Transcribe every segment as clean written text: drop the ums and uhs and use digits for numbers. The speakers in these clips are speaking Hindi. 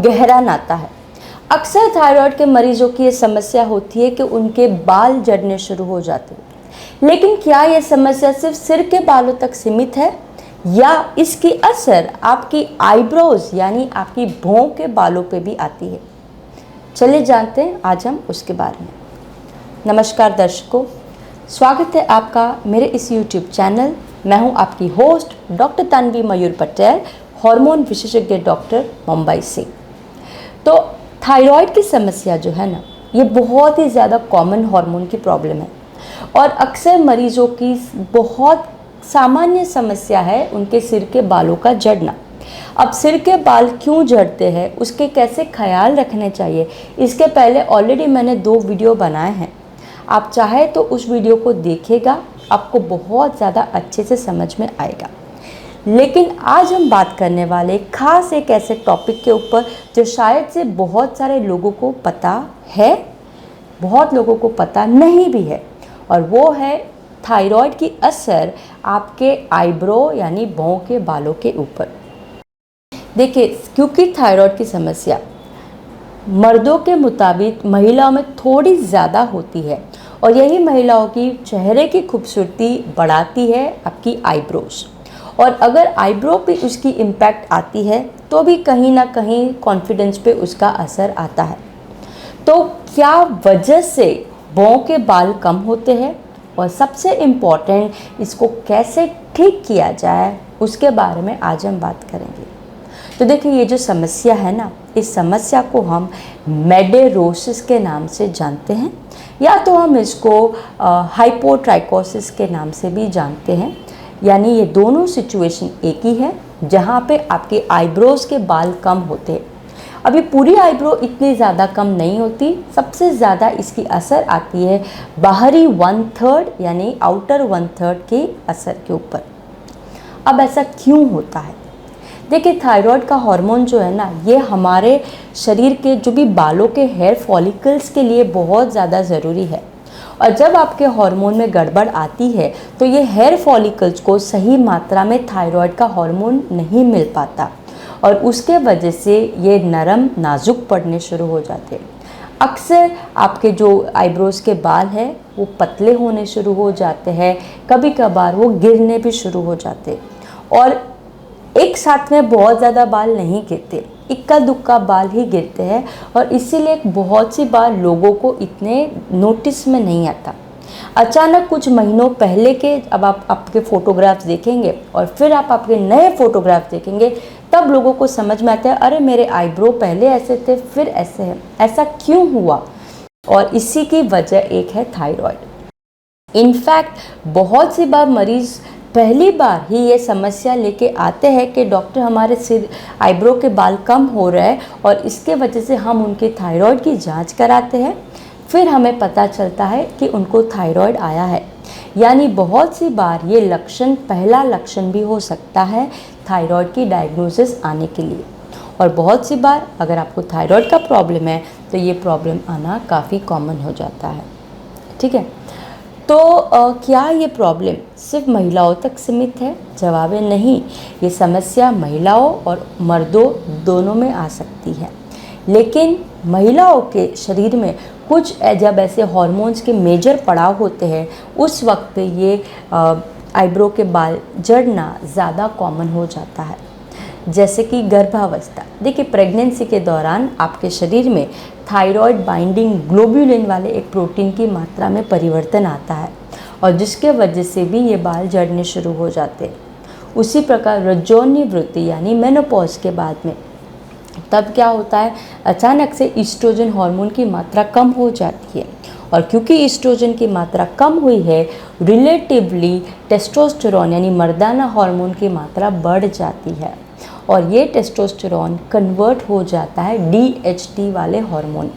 गहरा नाता है। अक्सर थायराइड के मरीजों की ये समस्या होती है कि उनके बाल झड़ने शुरू हो जाते हैं। लेकिन क्या ये समस्या सिर्फ सिर के बालों तक सीमित है या इसकी असर आपकी आईब्रोज यानी आपकी भौं के बालों पे भी आती है? चलिए जानते हैं आज हम उसके बारे में। नमस्कार दर्शकों, स्वागत है आपका मेरे इस YouTube चैनल। मैं हूं आपकी होस्ट डॉक्टर तन्वी मयूर पटेल, हार्मोन विशेषज्ञ डॉक्टर, मुंबई से। तो थायराइड की समस्या जो है ना, ये बहुत ही ज़्यादा कॉमन हार्मोन की प्रॉब्लम है और अक्सर मरीजों की बहुत सामान्य समस्या है उनके सिर के बालों का झड़ना। अब सिर के बाल क्यों झड़ते हैं, उसके कैसे ख्याल रखने चाहिए, इसके पहले ऑलरेडी मैंने 2 वीडियो बनाए हैं। आप चाहे तो उस वीडियो को देखिएगा, आपको बहुत ज़्यादा अच्छे से समझ में आएगा। लेकिन आज हम बात करने वाले खास एक ऐसे टॉपिक के ऊपर जो शायद से बहुत सारे लोगों को पता है, बहुत लोगों को पता नहीं भी है, और वो है थायराइड की असर आपके आईब्रो यानी भौं के बालों के ऊपर। देखिए, क्योंकि थायराइड की समस्या मर्दों के मुताबिक महिलाओं में थोड़ी ज़्यादा होती है और यही महिलाओं की चेहरे की खूबसूरती बढ़ाती है आपकी आईब्रोज। और अगर आईब्रो पे उसकी इम्पैक्ट आती है तो भी कहीं ना कहीं कॉन्फिडेंस पे उसका असर आता है। तो क्या वजह से भौं के बाल कम होते हैं और सबसे इम्पॉर्टेंट इसको कैसे ठीक किया जाए उसके बारे में आज हम बात करेंगे। तो देखिए, ये जो समस्या है ना, इस समस्या को हम मेडेरोसिस के नाम से जानते हैं या तो हम इसको हाइपोट्राइकोसिस के नाम से भी जानते हैं। यानी ये दोनों सिचुएशन एक ही है जहाँ पे आपके आईब्रोज के बाल कम होते हैं। अभी पूरी आईब्रो इतनी ज़्यादा कम नहीं होती, सबसे ज़्यादा इसकी असर आती है बाहरी 1/3 यानी आउटर 1/3 के असर के ऊपर। अब ऐसा क्यों होता है? देखिए, थायराइड का हार्मोन जो है ना, ये हमारे शरीर के जो भी बालों के हेयर फॉलिकल्स के लिए बहुत ज़्यादा ज़रूरी है। और जब आपके हार्मोन में गड़बड़ आती है तो ये हेयर फॉलिकल्स को सही मात्रा में थायराइड का हार्मोन नहीं मिल पाता और उसके वजह से ये नरम नाजुक पड़ने शुरू हो जाते हैं। अक्सर आपके जो आईब्रोज के बाल हैं वो पतले होने शुरू हो जाते हैं, कभी कभार वो गिरने भी शुरू हो जाते हैं। और एक साथ में बहुत ज़्यादा बाल नहीं गिरते, इक्का दुक्का बाल ही गिरते हैं और इसीलिए बहुत सी बार लोगों को इतने नोटिस में नहीं आता। अचानक कुछ महीनों पहले के अब आप आपके फ़ोटोग्राफ्स देखेंगे और फिर आप आपके नए फ़ोटोग्राफ्स देखेंगे, तब लोगों को समझ में आता है, अरे मेरे आईब्रो पहले ऐसे थे फिर ऐसे हैं, ऐसा क्यों हुआ? और इसी की वजह एक है थायराइड। इनफैक्ट बहुत सी बार मरीज़ पहली बार ही ये समस्या लेके आते हैं कि डॉक्टर, हमारे सिर आईब्रो के बाल कम हो रहे हैं और इसके वजह से हम उनके थायराइड की जांच कराते हैं। फिर हमें पता चलता है कि उनको थायराइड आया है। यानी बहुत सी बार ये लक्षण पहला लक्षण भी हो सकता है थायराइड की डायग्नोसिस आने के लिए। और बहुत सी बार अगर आपको थायराइड का प्रॉब्लम है तो ये प्रॉब्लम आना काफ़ी कॉमन हो जाता है। ठीक है, तो क्या ये प्रॉब्लम सिर्फ महिलाओं तक सीमित है? जवाब है नहीं, ये समस्या महिलाओं और मर्दों दोनों में आ सकती है। लेकिन महिलाओं के शरीर में कुछ जब ऐसे हार्मोन्स के मेजर पड़ाव होते हैं उस वक्त पे ये आईब्रो के बाल झड़ना ज़्यादा कॉमन हो जाता है। जैसे कि गर्भावस्था। देखिए, प्रेगनेंसी के दौरान आपके शरीर में थायराइड बाइंडिंग ग्लोब्यूलिन वाले एक प्रोटीन की मात्रा में परिवर्तन आता है और जिसके वजह से भी ये बाल झड़ने शुरू हो जाते हैं। उसी प्रकार रजोनिवृत्ति यानी मेनोपॉज के बाद में तब क्या होता है, अचानक से ईस्ट्रोजन हार्मोन की मात्रा कम हो जाती है और क्योंकि ईस्ट्रोजन की मात्रा कम हुई है, रिलेटिवली टेस्टोस्टेरोन यानी मर्दाना हार्मोन की मात्रा बढ़ जाती है और ये टेस्टोस्टेरोन कन्वर्ट हो जाता है DHT वाले हार्मोन।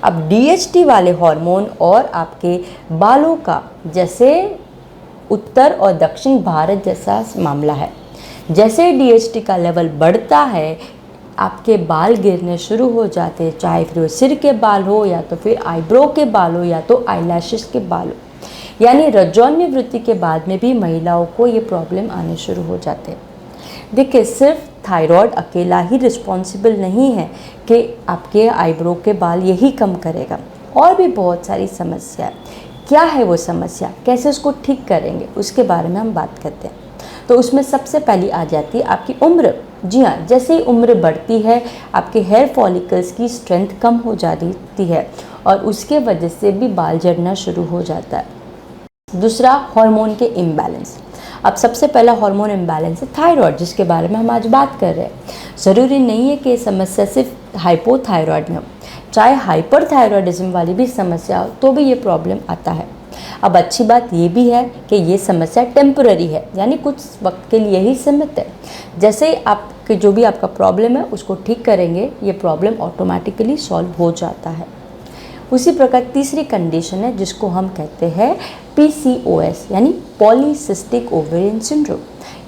अब DHT वाले हार्मोन और आपके बालों का जैसे उत्तर और दक्षिण भारत जैसा मामला है। जैसे DHT का लेवल बढ़ता है, आपके बाल गिरने शुरू हो जाते हैं, चाहे फिर वो सिर के बाल हो या तो फिर आईब्रो के बाल हो या तो आईलैशेस के बाल हो। यानी रजोनिवृत्ति के बाद में भी महिलाओं को ये प्रॉब्लम आने शुरू हो जाते हैं। देखिए, सिर्फ थायराइड अकेला ही रिस्पॉन्सिबल नहीं है कि आपके आईब्रो के बाल यही कम करेगा, और भी बहुत सारी समस्या है। क्या है वो समस्या, कैसे उसको ठीक करेंगे, उसके बारे में हम बात करते हैं। तो उसमें सबसे पहली आ जाती है आपकी उम्र। जी हाँ, जैसे ही उम्र बढ़ती है आपके हेयर फॉलिकल्स की स्ट्रेंथ कम हो जाती है और उसके वजह से भी बाल झड़ना शुरू हो जाता है। दूसरा, हार्मोन के इम्बैलेंस। अब सबसे पहला हार्मोन इम्बैलेंस है थायराइड, जिसके बारे में हम आज बात कर रहे हैं। ज़रूरी नहीं है कि ये समस्या सिर्फ हाइपोथायराइड में हो, चाहे हाइपरथायराइडिज्म वाली भी समस्या हो तो भी ये प्रॉब्लम आता है। अब अच्छी बात ये भी है कि ये समस्या टेम्पररी है, यानी कुछ वक्त के लिए ही सीमित है। जैसे ही आपके जो भी आपका प्रॉब्लम है उसको ठीक करेंगे, ये प्रॉब्लम ऑटोमेटिकली सॉल्व हो जाता है। उसी प्रकार तीसरी कंडीशन है जिसको हम कहते हैं PCOS, यानी पॉलीसिस्टिक ओवेरियन सिंड्रोम।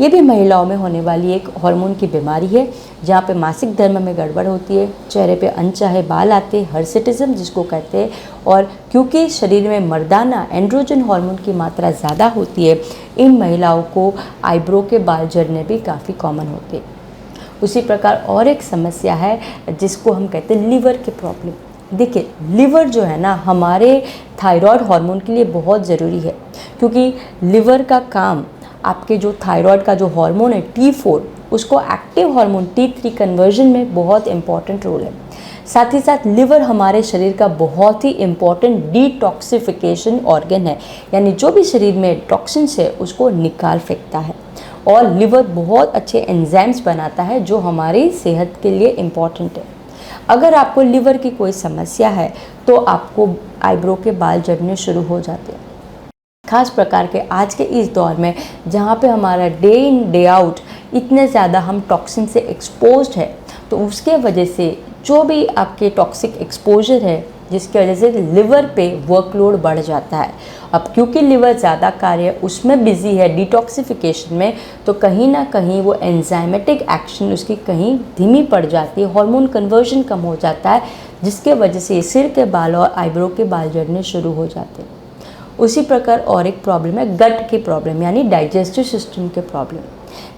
ये भी महिलाओं में होने वाली एक हार्मोन की बीमारी है, जहाँ पे मासिक धर्म में गड़बड़ होती है, चेहरे पे अनचाहे बाल आते हैं, हर्सिटिज्म जिसको कहते हैं, और क्योंकि शरीर में मर्दाना एंड्रोजन हार्मोन की मात्रा ज़्यादा होती है, इन महिलाओं को आईब्रो के बाल झड़ने भी काफ़ी कॉमन होते हैं। उसी प्रकार और एक समस्या है जिसको हम कहते हैं लीवर के प्रॉब्लम। देखिए, लिवर जो है ना हमारे थायराइड हार्मोन के लिए बहुत ज़रूरी है, क्योंकि लिवर का काम आपके जो थायराइड का जो हार्मोन है T4, उसको एक्टिव हार्मोन T3 कन्वर्जन में बहुत इंपॉर्टेंट रोल है। साथ ही साथ लिवर हमारे शरीर का बहुत ही इम्पॉर्टेंट डिटॉक्सिफिकेशन ऑर्गन है, यानी जो भी शरीर में टॉक्सिन्स है उसको निकाल फेंकता है। और लिवर बहुत अच्छे एंजाइम्स बनाता है जो हमारी सेहत के लिए इम्पॉर्टेंट है। अगर आपको लिवर की कोई समस्या है तो आपको आईब्रो के बाल झड़ने शुरू हो जाते हैं। खास प्रकार के आज के इस दौर में जहाँ पे हमारा डे इन डे आउट इतने ज़्यादा हम टॉक्सिन से एक्सपोज्ड है, तो उसके वजह से जो भी आपके टॉक्सिक एक्सपोजर है जिसकी वजह से लिवर पे वर्कलोड बढ़ जाता है। अब क्योंकि लिवर ज़्यादा कार्य उसमें बिजी है डिटॉक्सिफिकेशन में, तो कहीं ना कहीं वो एंजाइमेटिक एक्शन उसकी कहीं धीमी पड़ जाती है, हार्मोन कन्वर्जन कम हो जाता है, जिसके वजह से सिर के बाल और आईब्रो के बाल झड़ने शुरू हो जाते हैं। उसी प्रकार और एक प्रॉब्लम है गट की प्रॉब्लम, यानी डाइजेस्टिव सिस्टम के प्रॉब्लम।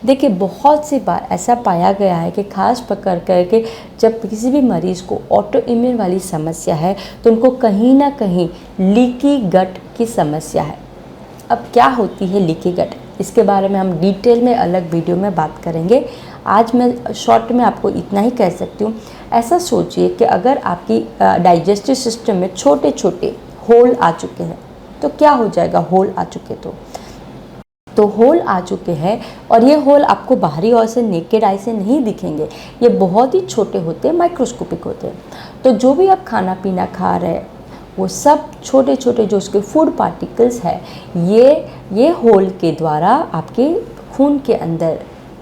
देखिए, बहुत सी बार ऐसा पाया गया है कि खास पकड़ करके जब किसी भी मरीज़ को ऑटो इम्यून वाली समस्या है तो उनको कहीं ना कहीं लीकी गट की समस्या है। अब क्या होती है लीकी गट, इसके बारे में हम डिटेल में अलग वीडियो में बात करेंगे। आज मैं शॉर्ट में आपको इतना ही कह सकती हूँ। ऐसा सोचिए कि अगर आपकी डाइजेस्टिव सिस्टम में छोटे छोटे होल आ चुके हैं तो क्या हो जाएगा, होल आ चुके तो होल आ चुके हैं, और ये होल आपको बाहरी ओर से नेकेड आई से नहीं दिखेंगे, ये बहुत ही छोटे होते हैं, माइक्रोस्कोपिक होते हैं। तो जो भी आप खाना पीना खा रहे हैं वो सब छोटे छोटे जो उसके फूड पार्टिकल्स है ये होल के द्वारा आपके खून के अंदर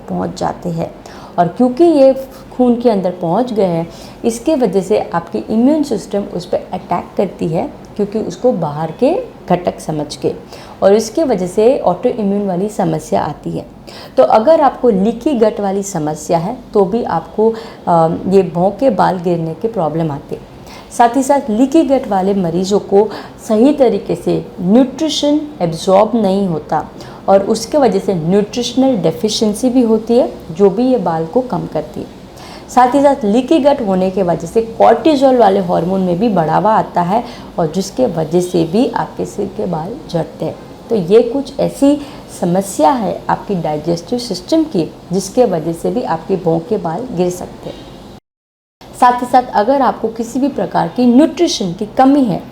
पहुंच जाते हैं, और क्योंकि ये खून के अंदर पहुंच गए हैं इसके वजह से आपकी इम्यून सिस्टम उस पर अटैक करती है, क्योंकि उसको बाहर के घटक समझ के, और इसके वजह से ऑटो इम्यून वाली समस्या आती है। तो अगर आपको लीकी गट वाली समस्या है तो भी आपको ये भौं के बाल गिरने के प्रॉब्लम आते हैं। साथ ही साथ लीकी गट वाले मरीजों को सही तरीके से न्यूट्रिशन एब्जॉर्ब नहीं होता, और उसके वजह से न्यूट्रिशनल डेफिशिएंसी भी होती है जो भी ये बाल को कम करती है। साथ ही साथ लीकी गट होने के वजह से कॉर्टिजोल वाले हार्मोन में भी बढ़ावा आता है, और जिसके वजह से भी आपके सिर के बाल झड़ते हैं। तो ये कुछ ऐसी समस्या है आपकी डाइजेस्टिव सिस्टम की जिसके वजह से भी आपके भौं के बाल गिर सकते हैं। साथ ही साथ अगर आपको किसी भी प्रकार की न्यूट्रिशन की कमी है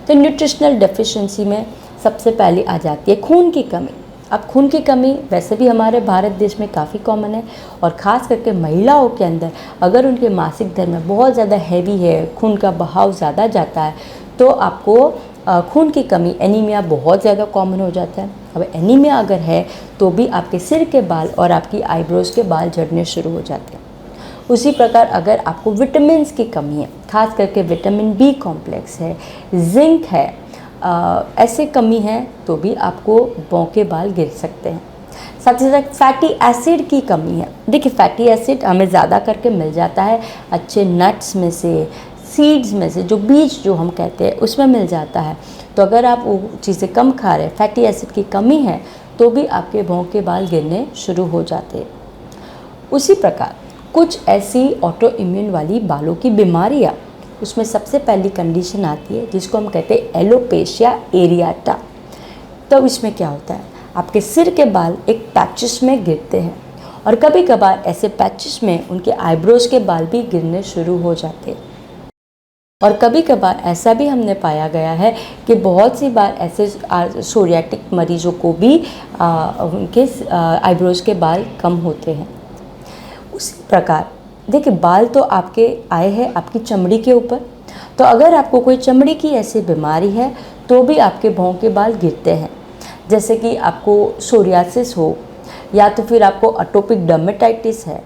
तो न्यूट्रिशनल डेफिशिएंसी में सबसे पहले आ जाती है खून की कमी। अब खून की कमी वैसे भी हमारे भारत देश में काफ़ी कॉमन है, और ख़ास करके महिलाओं के अंदर अगर उनके मासिक धर्म बहुत ज़्यादा हैवी है, खून का बहाव ज़्यादा जाता है, तो आपको खून की कमी एनीमिया बहुत ज़्यादा कॉमन हो जाता है। अब एनीमिया अगर है तो भी आपके सिर के बाल और आपकी आईब्रोज़ के बाल झड़ने शुरू हो जाते हैं। उसी प्रकार अगर आपको विटामिन की कमी है, खास करके विटामिन बी कॉम्प्लेक्स है, जिंक है, ऐसे कमी है तो भी आपको भौं के बाल गिर सकते हैं। साथ ही साथ फैटी एसिड की कमी है। देखिए, फैटी एसिड हमें ज़्यादा करके मिल जाता है अच्छे नट्स में से, सीड्स में से, जो बीज जो हम कहते हैं उसमें मिल जाता है। तो अगर आप वो चीज़ें कम खा रहे हैं, फैटी एसिड की कमी है, तो भी आपके भौं के बाल गिरने शुरू हो जाते हैं। उसी प्रकार कुछ ऐसी ऑटो इम्यून वाली बालों की बीमारियाँ, उसमें सबसे पहली कंडीशन आती है जिसको हम कहते हैं एलोपेशिया एरियाटा। तो इसमें क्या होता है, आपके सिर के बाल एक पैचेस में गिरते हैं और कभी कभार ऐसे पैचेस में उनके आईब्रोज के बाल भी गिरने शुरू हो जाते हैं। और कभी कभार ऐसा भी हमने पाया गया है कि बहुत सी बार ऐसे सोरियाटिक मरीजों को भी उनके आईब्रोज के बाल कम होते हैं। उसी प्रकार देखिए, बाल तो आपके आए हैं आपकी चमड़ी के ऊपर, तो अगर आपको कोई चमड़ी की ऐसी बीमारी है तो भी आपके भौं के बाल गिरते हैं। जैसे कि आपको सोरियासिस हो या तो फिर आपको एटोपिक डर्मेटाइटिस है,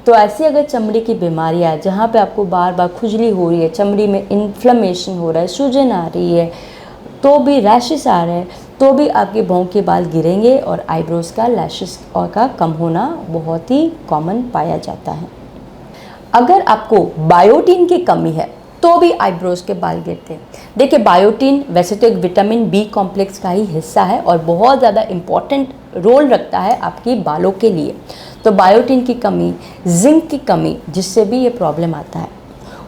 तो ऐसी अगर चमड़ी की बीमारी है जहाँ पे आपको बार बार खुजली हो रही है, चमड़ी में इन्फ्लेमेशन हो रहा है, सूजन आ रही है, तो भी रैशेस आ रहे हैं, तो भी आपके भौं के बाल गिरेंगे और आईब्रोज का लैशेस का कम होना बहुत ही कॉमन पाया जाता है। अगर आपको बायोटीन की कमी है तो भी आईब्रोज के बाल गिरते हैं। देखिए, बायोटीन वैसे तो एक विटामिन बी कॉम्प्लेक्स का ही हिस्सा है और बहुत ज़्यादा इम्पॉर्टेंट रोल रखता है आपकी बालों के लिए। तो बायोटीन की कमी, जिंक की कमी, जिससे भी ये प्रॉब्लम आता है।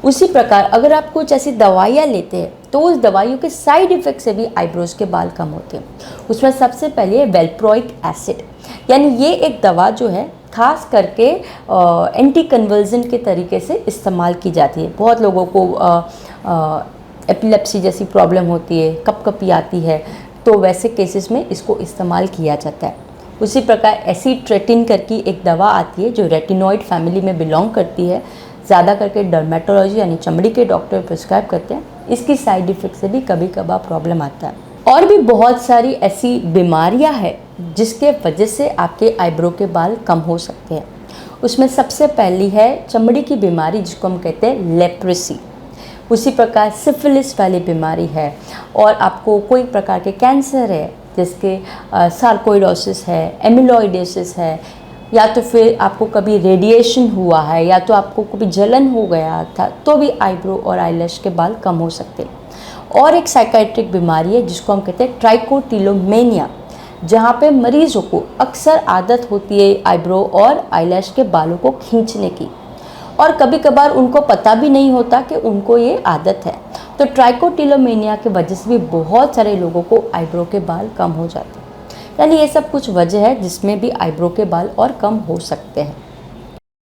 उसी प्रकार अगर आप कुछ ऐसी दवाइयाँ लेते हैं तो उस दवाइयों के साइड इफ़ेक्ट से भी आईब्रोज के बाल कम होते हैं। उसमें सबसे पहले वेल्प्रोइक एसिड, यानी ये एक दवा जो है खास करके एंटी कन्वर्जन के तरीके से इस्तेमाल की जाती है। बहुत लोगों को एपिलेप्सी जैसी प्रॉब्लम होती है, कपकपी आती है, तो वैसे केसेस में इसको इस्तेमाल किया जाता है। उसी प्रकार एसीट्रेटिन करके एक दवा आती है जो रेटिनॉइड फैमिली में बिलोंग करती है, ज़्यादा करके डर्मेटोलॉजी यानी चमड़ी के डॉक्टर प्रिस्क्राइब करते हैं। इसकी साइड इफ़ेक्ट से भी कभी कभार प्रॉब्लम आता है। और भी बहुत सारी ऐसी बीमारियां हैं जिसके वजह से आपके आईब्रो के बाल कम हो सकते हैं। उसमें सबसे पहली है चमड़ी की बीमारी जिसको हम कहते हैं लेप्रेसी। उसी प्रकार सिफिलिस वाली बीमारी है, और आपको कोई प्रकार के कैंसर है जिसके सार्कोइडोसिस है, एमिलोइडोसिस है, या तो फिर आपको कभी रेडिएशन हुआ है, या तो आपको कभी जलन हो गया था, तो भी आईब्रो और आईलैश के बाल कम हो सकते हैं। और एक साइकाइट्रिक बीमारी है जिसको हम कहते हैं ट्राइकोटिलोमेनिया, जहाँ पे मरीजों को अक्सर आदत होती है आईब्रो और आईलैश के बालों को खींचने की, और कभी कभार उनको पता भी नहीं होता कि उनको ये आदत है। तो ट्राइकोटिलोमेनिया की वजह से भी बहुत सारे लोगों को आईब्रो के बाल कम हो जाते हैं। यानी ये सब कुछ वजह है जिसमें भी आईब्रो के बाल और कम हो सकते हैं।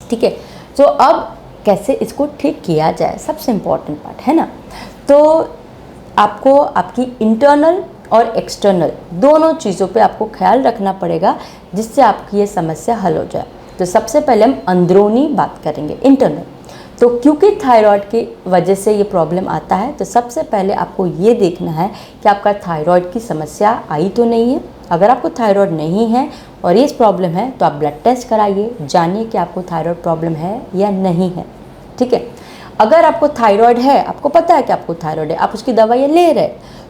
ठीक है, तो अब कैसे इसको ठीक किया जाए, सबसे इम्पॉर्टेंट पार्ट है ना। तो आपको आपकी इंटरनल और एक्सटर्नल दोनों चीज़ों पे आपको ख्याल रखना पड़ेगा जिससे आपकी ये समस्या हल हो जाए। तो सबसे पहले हम अंदरूनी बात करेंगे, इंटरनल। तो क्योंकि थायराइड की वजह से ये प्रॉब्लम आता है, तो सबसे पहले आपको ये देखना है कि आपका थायराइड की समस्या आई तो नहीं है। अगर आपको थायराइड नहीं है और ये प्रॉब्लम है तो आप ब्लड टेस्ट कराइए, जानिए कि आपको थायराइड प्रॉब्लम है या नहीं है। ठीक है, अगर आपको थायराइड है, आपको पता है कि आपको थायराइड है, आप उसकी दवाइयाँ ले रहे,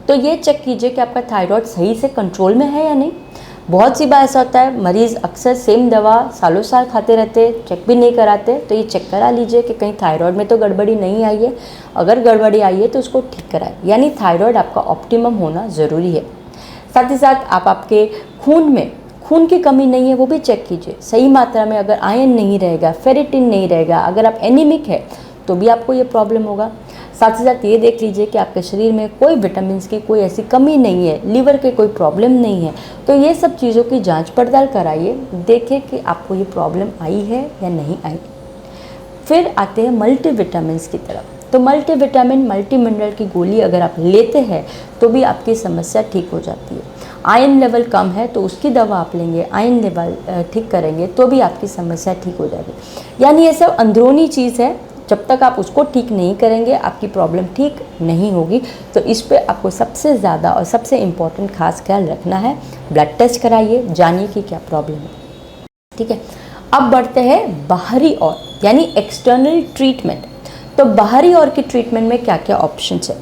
तो ये चेक कीजिए कि आपका थायराइड सही से कंट्रोल में है या नहीं। बहुत सी बार ऐसा होता है, मरीज़ अक्सर सेम दवा सालों साल खाते रहते, चेक भी नहीं कराते। तो ये चेक करा लीजिए कि कहीं थायराइड में तो गड़बड़ी नहीं आई है। अगर गड़बड़ी आई है तो उसको ठीक कराएं, यानी थायराइड आपका ऑप्टिमम होना ज़रूरी है। साथ ही साथ आप आपके खून में खून की कमी नहीं है वो भी चेक कीजिए। सही मात्रा में अगर आयरन नहीं रहेगा, फेरिटिन नहीं रहेगा, अगर आप एनीमिक है तो भी आपको ये प्रॉब्लम होगा। साथ ही साथ ये देख लीजिए कि आपके शरीर में कोई विटामिन की कोई ऐसी कमी नहीं है, लीवर के कोई प्रॉब्लम नहीं है। तो ये सब चीज़ों की जांच पड़ताल कराइए, देखें कि आपको ये प्रॉब्लम आई है या नहीं आई। फिर आते हैं मल्टीविटामिन की तरफ। तो मल्टीविटामिन मल्टी मिनरल की गोली अगर आप लेते हैं तो भी आपकी समस्या ठीक हो जाती है। आयरन लेवल कम है तो उसकी दवा आप लेंगे, आयरन लेवल ठीक करेंगे तो भी आपकी समस्या ठीक हो जाएगी। यानी ये सब अंदरूनी चीज़ है, जब तक आप उसको ठीक नहीं करेंगे आपकी प्रॉब्लम ठीक नहीं होगी। तो इस पे आपको सबसे ज़्यादा और सबसे इम्पॉर्टेंट खास ख्याल रखना है। ब्लड टेस्ट कराइए, जानिए कि क्या प्रॉब्लम है। ठीक है, अब बढ़ते हैं बाहरी और यानी एक्सटर्नल ट्रीटमेंट। तो बाहरी और की ट्रीटमेंट में क्या क्या ऑप्शंस है,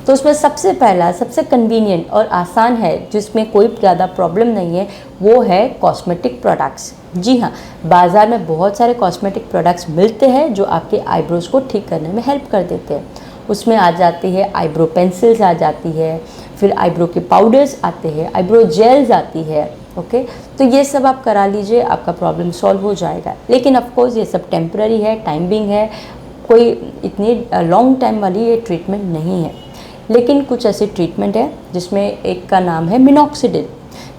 तो उसमें सबसे पहला सबसे कन्वीनियंट और आसान है जिसमें कोई ज़्यादा प्रॉब्लम नहीं है, वो है कॉस्मेटिक प्रोडक्ट्स। जी हाँ, बाज़ार में बहुत सारे कॉस्मेटिक प्रोडक्ट्स मिलते हैं जो आपके आईब्रोज़ को ठीक करने में हेल्प कर देते हैं। उसमें आ जाती है आईब्रो पेंसिल्स आ जाती है, फिर आईब्रो के पाउडर्स आते हैं, आईब्रो जेल्स आती है, ओके। तो ये सब आप करा लीजिए, आपका प्रॉब्लम सॉल्व हो जाएगा। लेकिन ऑफ कोर्स ये सब टेम्पररी है, टाइमिंग है, कोई इतनी लॉन्ग टाइम वाली ये ट्रीटमेंट नहीं है। लेकिन कुछ ऐसी ट्रीटमेंट है जिसमें एक का नाम है मिनॉक्सिडिल।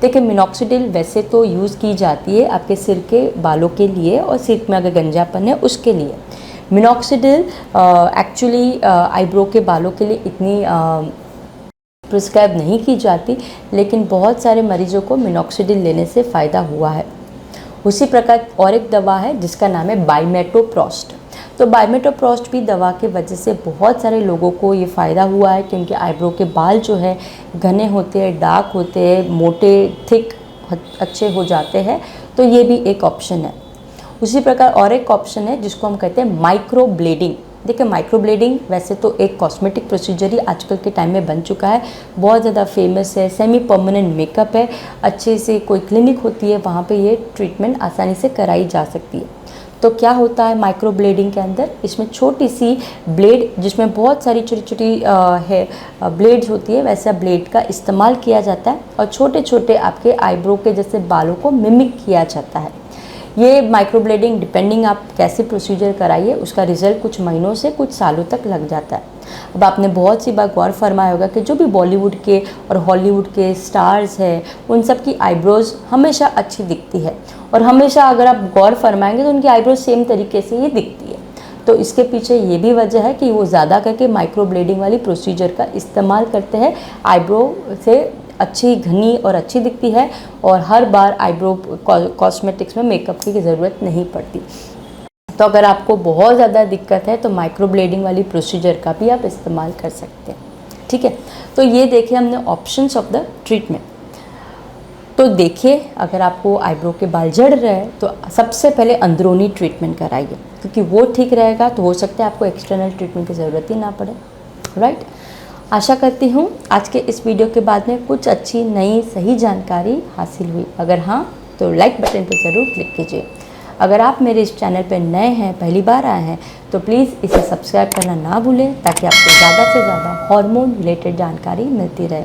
देखिए, मिनॉक्सिडिल वैसे तो यूज़ की जाती है आपके सिर के बालों के लिए और सिर में अगर गंजापन है उसके लिए। मिनॉक्सिडिल एक्चुअली आईब्रो के बालों के लिए इतनी प्रिस्क्राइब नहीं की जाती, लेकिन बहुत सारे मरीजों को मिनॉक्सिडिल लेने से फ़ायदा हुआ है। उसी प्रकार और एक दवा है जिसका नाम है बाइमेटोप्रोस्ट। तो बाइमेटोप्रोस्ट भी दवा के वजह से बहुत सारे लोगों को ये फ़ायदा हुआ है कि उनके आईब्रो के बाल जो है घने होते हैं, डार्क होते हैं, मोटे, थिक अच्छे हो जाते हैं। तो ये भी एक ऑप्शन है। उसी प्रकार और एक ऑप्शन है जिसको हम कहते हैं माइक्रो ब्लेडिंग। देखिए, माइक्रो ब्लेडिंग वैसे तो एक कॉस्मेटिक प्रोसीजर ही आजकल के टाइम में बन चुका है, बहुत ज़्यादा फेमस है, सेमी परमानेंट मेकअप है। अच्छे से कोई क्लिनिक होती है वहाँ पे ये ट्रीटमेंट आसानी से कराई जा सकती है। तो क्या होता है माइक्रो ब्लेडिंग के अंदर, इसमें छोटी सी ब्लेड जिसमें बहुत सारी छोटी छोटी ब्लेड्स होती है, वैसा ब्लेड का इस्तेमाल किया जाता है और छोटे छोटे आपके आईब्रो के जैसे बालों को मिमिक किया जाता है। ये माइक्रो ब्लेडिंग डिपेंडिंग आप कैसे प्रोसीजर कराइए उसका रिजल्ट कुछ महीनों से कुछ सालों तक लग जाता है। अब आपने बहुत सी बार गौर फरमाया होगा कि जो भी बॉलीवुड के और हॉलीवुड के स्टार्स हैं उन सब की आईब्रोज़ हमेशा अच्छी दिखती है और हमेशा अगर आप गौर फरमाएंगे तो उनकी आईब्रोज सेम तरीके से ही दिखती है। तो इसके पीछे ये भी वजह है कि वो ज़्यादा करके माइक्रो ब्लेडिंग वाली प्रोसीजर का इस्तेमाल करते हैं। आईब्रो से अच्छी घनी और अच्छी दिखती है और हर बार आईब्रो कॉस्मेटिक्स में मेकअप की ज़रूरत नहीं पड़ती। तो अगर आपको बहुत ज़्यादा दिक्कत है तो माइक्रो ब्लेडिंग वाली प्रोसीजर का भी आप इस्तेमाल कर सकते हैं। ठीक है, तो ये देखिए हमने ऑप्शंस ऑफ द ट्रीटमेंट। तो देखिए, अगर आपको आईब्रो के बाल झड़ रहे हैं तो सबसे पहले अंदरूनी ट्रीटमेंट कराइए, क्योंकि वो ठीक रहेगा तो हो सकता है आपको एक्सटर्नल ट्रीटमेंट की ज़रूरत ही ना पड़े। राइट, आशा करती हूँ आज के इस वीडियो के बाद में कुछ अच्छी नई सही जानकारी हासिल हुई। अगर हाँ तो लाइक बटन पर ज़रूर क्लिक कीजिए। अगर आप मेरे इस चैनल पर नए हैं, पहली बार आए हैं, तो प्लीज़ इसे सब्सक्राइब करना ना भूलें ताकि आपको ज़्यादा से ज़्यादा हार्मोन रिलेटेड जानकारी मिलती रहे।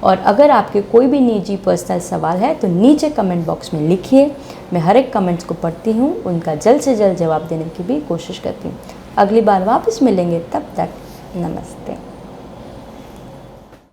और अगर आपके कोई भी निजी पर्सनल सवाल है तो नीचे कमेंट बॉक्स में लिखिए, मैं हर एक कमेंट्स को पढ़ती हूँ, उनका जल्द से जल्द जवाब देने की भी कोशिश करती हूँ। अगली बार वापस मिलेंगे, तब तक नमस्ते।